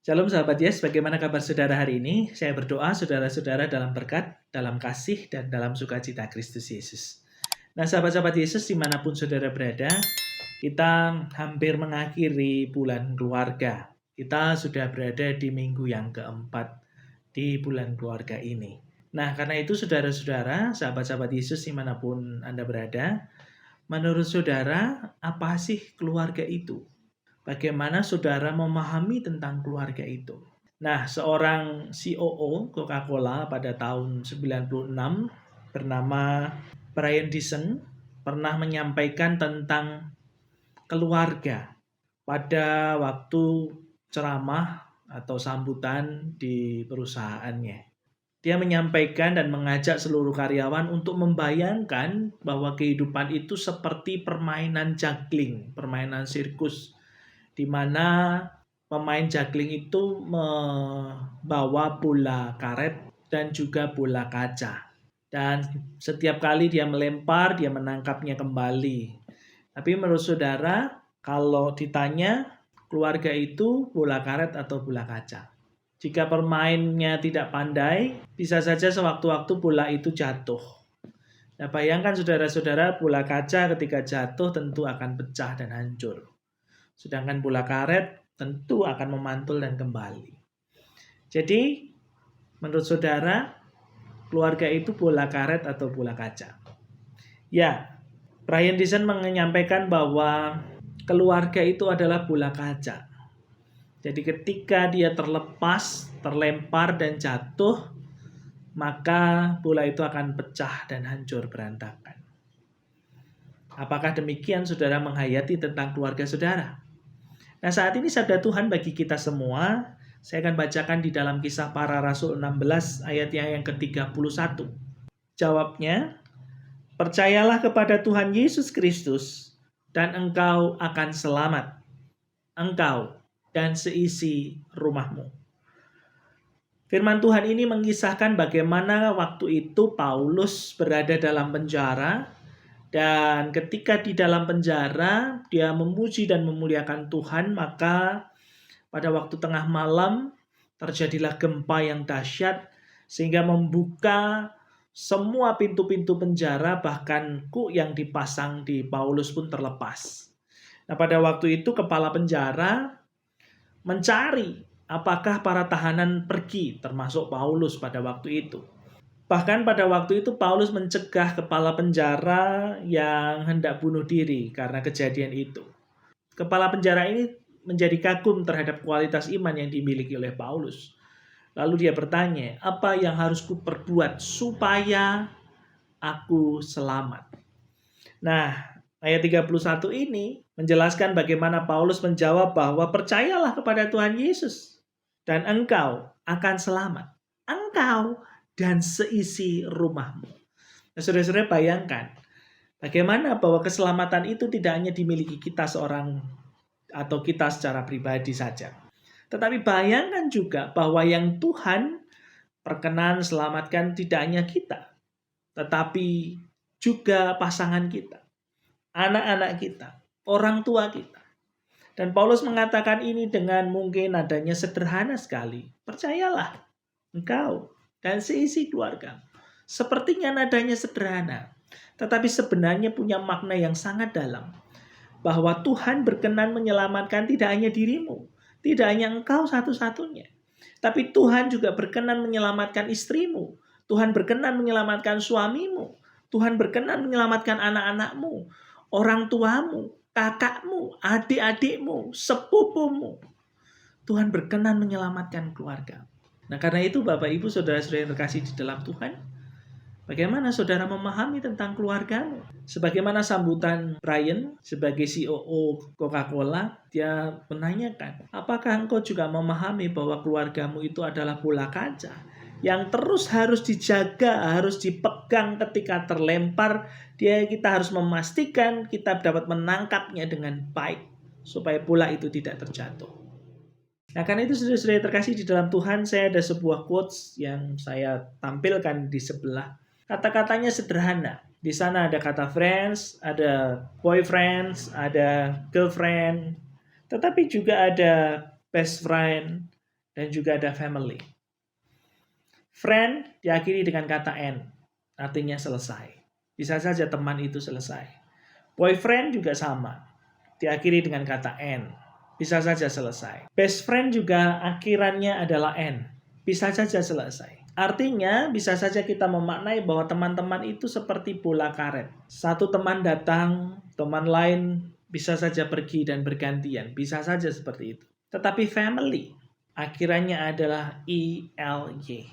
Shalom sahabat Yes, bagaimana kabar saudara hari ini? Saya berdoa saudara-saudara dalam berkat, dalam kasih, dan dalam sukacita Kristus Yesus. Nah sahabat-sahabat Yesus dimanapun saudara berada, kita hampir mengakhiri bulan keluarga. Kita sudah berada di minggu yang keempat di bulan keluarga ini. Nah karena itu saudara-saudara, sahabat-sahabat Yesus dimanapun Anda berada, menurut saudara apa sih keluarga itu? Bagaimana saudara memahami tentang keluarga itu? Nah, seorang COO Coca-Cola pada tahun 96 bernama Brian Dyson pernah menyampaikan tentang keluarga pada waktu ceramah atau sambutan di perusahaannya. Dia menyampaikan dan mengajak seluruh karyawan untuk membayangkan bahwa kehidupan itu seperti permainan juggling, permainan sirkus, di mana pemain juggling itu membawa bola karet dan juga bola kaca. Dan setiap kali dia melempar, dia menangkapnya kembali. Tapi menurut saudara, kalau ditanya keluarga itu bola karet atau bola kaca? Jika pemainnya tidak pandai, bisa saja sewaktu-waktu bola itu jatuh. Nah, bayangkan saudara-saudara, bola kaca ketika jatuh tentu akan pecah dan hancur. Sedangkan bola karet tentu akan memantul dan kembali. Jadi, menurut saudara, keluarga itu bola karet atau bola kaca? Ya, Brian Dyson menyampaikan bahwa keluarga itu adalah bola kaca. Jadi ketika dia terlepas, terlempar dan jatuh, maka bola itu akan pecah dan hancur berantakan. Apakah demikian saudara menghayati tentang keluarga saudara? Nah saat ini sabda Tuhan bagi kita semua, saya akan bacakan di dalam Kisah Para Rasul 16 ayat yang ke-31. Jawabnya, percayalah kepada Tuhan Yesus Kristus dan engkau akan selamat, engkau dan seisi rumahmu. Firman Tuhan ini mengisahkan bagaimana waktu itu Paulus berada dalam penjara, dan ketika di dalam penjara dia memuji dan memuliakan Tuhan, maka pada waktu tengah malam terjadilah gempa yang dahsyat sehingga membuka semua pintu-pintu penjara, bahkan kuk yang dipasang di Paulus pun terlepas. Nah, pada waktu itu kepala penjara mencari apakah para tahanan pergi, termasuk Paulus pada waktu itu. Bahkan pada waktu itu Paulus mencegah kepala penjara yang hendak bunuh diri karena kejadian itu. Kepala penjara ini menjadi kagum terhadap kualitas iman yang dimiliki oleh Paulus. Lalu dia bertanya, apa yang harus kuperbuat supaya aku selamat? Nah, ayat 31 ini menjelaskan bagaimana Paulus menjawab bahwa percayalah kepada Tuhan Yesus dan engkau akan selamat. Engkau dan seisi rumahmu. Nah, saudara-saudara bayangkan bagaimana bahwa keselamatan itu tidak hanya dimiliki kita seorang atau kita secara pribadi saja. Tetapi bayangkan juga bahwa yang Tuhan perkenan selamatkan tidak hanya kita, tetapi juga pasangan kita, anak-anak kita, orang tua kita. Dan Paulus mengatakan ini dengan mungkin nadanya sederhana sekali. Percayalah, engkau dan seisi keluarga. Sepertinya nadanya sederhana, tetapi sebenarnya punya makna yang sangat dalam. Bahwa Tuhan berkenan menyelamatkan tidak hanya dirimu, tidak hanya engkau satu-satunya, tapi Tuhan juga berkenan menyelamatkan istrimu, Tuhan berkenan menyelamatkan suamimu, Tuhan berkenan menyelamatkan anak-anakmu, orang tuamu, kakakmu, adik-adikmu, sepupumu. Tuhan berkenan menyelamatkan keluarga. Nah karena itu Bapak Ibu Saudara-saudara yang terkasih di dalam Tuhan, bagaimana saudara memahami tentang keluargamu? Sebagaimana sambutan Brian sebagai COO Coca-Cola, dia menanyakan, apakah engkau juga memahami bahwa keluargamu itu adalah bola kaca yang terus harus dijaga, harus dipegang ketika terlempar. Kita harus memastikan kita dapat menangkapnya dengan baik supaya bola itu tidak terjatuh. Nah karena itu saudara-saudara terkasih di dalam Tuhan, saya ada sebuah quotes yang saya tampilkan di sebelah. Kata-katanya sederhana. Di sana ada kata friends, ada boyfriends, ada girlfriend, tetapi juga ada best friend, dan juga ada family. Friend diakhiri dengan kata end, artinya selesai. Bisa saja teman itu selesai. Boyfriend juga sama, diakhiri dengan kata end, bisa saja selesai. Best friend juga akhirannya adalah end, bisa saja selesai. Artinya bisa saja kita memaknai bahwa teman-teman itu seperti bola karet. Satu teman datang, teman lain bisa saja pergi dan bergantian, bisa saja seperti itu. Tetapi family akhirannya adalah ELY.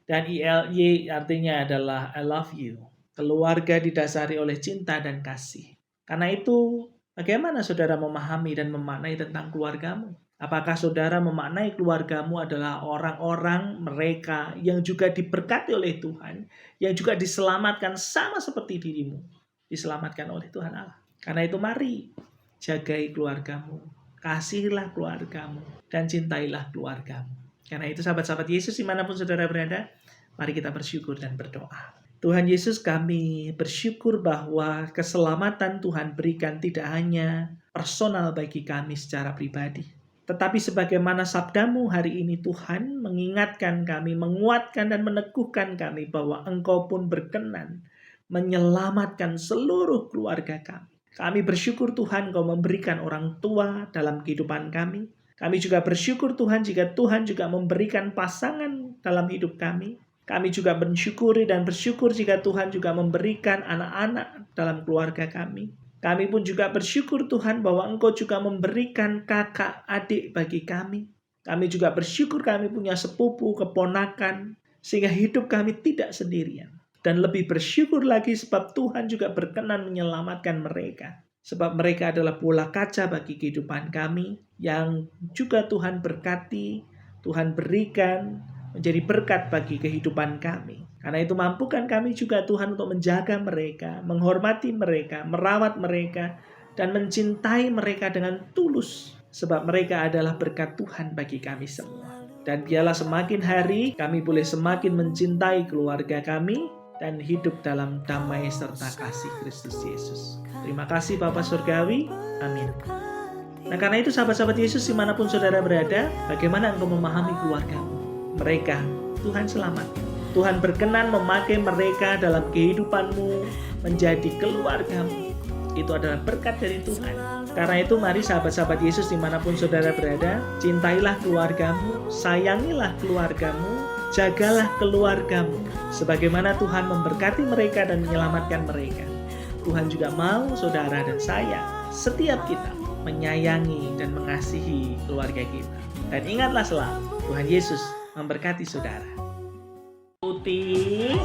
Dan ELY artinya adalah I love you. Keluarga didasari oleh cinta dan kasih. Karena itu, bagaimana saudara memahami dan memaknai tentang keluargamu? Apakah saudara memaknai keluargamu adalah orang-orang mereka yang juga diberkati oleh Tuhan, yang juga diselamatkan sama seperti dirimu, diselamatkan oleh Tuhan Allah? Karena itu mari jagai keluargamu, kasihilah keluargamu, dan cintailah keluargamu. Karena itu sahabat-sahabat Yesus dimanapun saudara berada, mari kita bersyukur dan berdoa. Tuhan Yesus, kami bersyukur bahwa keselamatan Tuhan berikan tidak hanya personal bagi kami secara pribadi, tetapi sebagaimana sabdamu hari ini Tuhan mengingatkan kami, menguatkan dan meneguhkan kami bahwa Engkau pun berkenan menyelamatkan seluruh keluarga kami. Kami bersyukur Tuhan Kau memberikan orang tua dalam kehidupan kami. Kami juga bersyukur Tuhan jika Tuhan juga memberikan pasangan dalam hidup kami. Kami juga bersyukuri dan bersyukur jika Tuhan juga memberikan anak-anak dalam keluarga kami. Kami pun juga bersyukur Tuhan bahwa Engkau juga memberikan kakak adik bagi kami. Kami juga bersyukur kami punya sepupu, keponakan, sehingga hidup kami tidak sendirian. Dan lebih bersyukur lagi sebab Tuhan juga berkenan menyelamatkan mereka. Sebab mereka adalah bola kaca bagi kehidupan kami yang juga Tuhan berkati, Tuhan berikan menjadi berkat bagi kehidupan kami. Karena itu mampukan kami juga Tuhan untuk menjaga mereka, menghormati mereka, merawat mereka, dan mencintai mereka dengan tulus. Sebab mereka adalah berkat Tuhan bagi kami semua. Dan biarlah semakin hari kami boleh semakin mencintai keluarga kami dan hidup dalam damai serta kasih Kristus Yesus. Terima kasih Bapa Surgawi. Amin. Nah karena itu sahabat-sahabat Yesus dimanapun saudara berada, bagaimana engkau memahami keluargamu? Mereka Tuhan selamatkan. Tuhan berkenan memakai mereka dalam kehidupanmu menjadi keluargamu. Itu adalah berkat dari Tuhan. Karena itu mari sahabat-sahabat Yesus dimanapun saudara berada, cintailah keluargamu, sayangilah keluargamu, jagalah keluargamu. Sebagaimana Tuhan memberkati mereka dan menyelamatkan mereka, Tuhan juga mau saudara dan saya, setiap kita, menyayangi dan mengasihi keluarga kita. Dan ingatlah selalu, Tuhan Yesus memberkati saudara. Putih.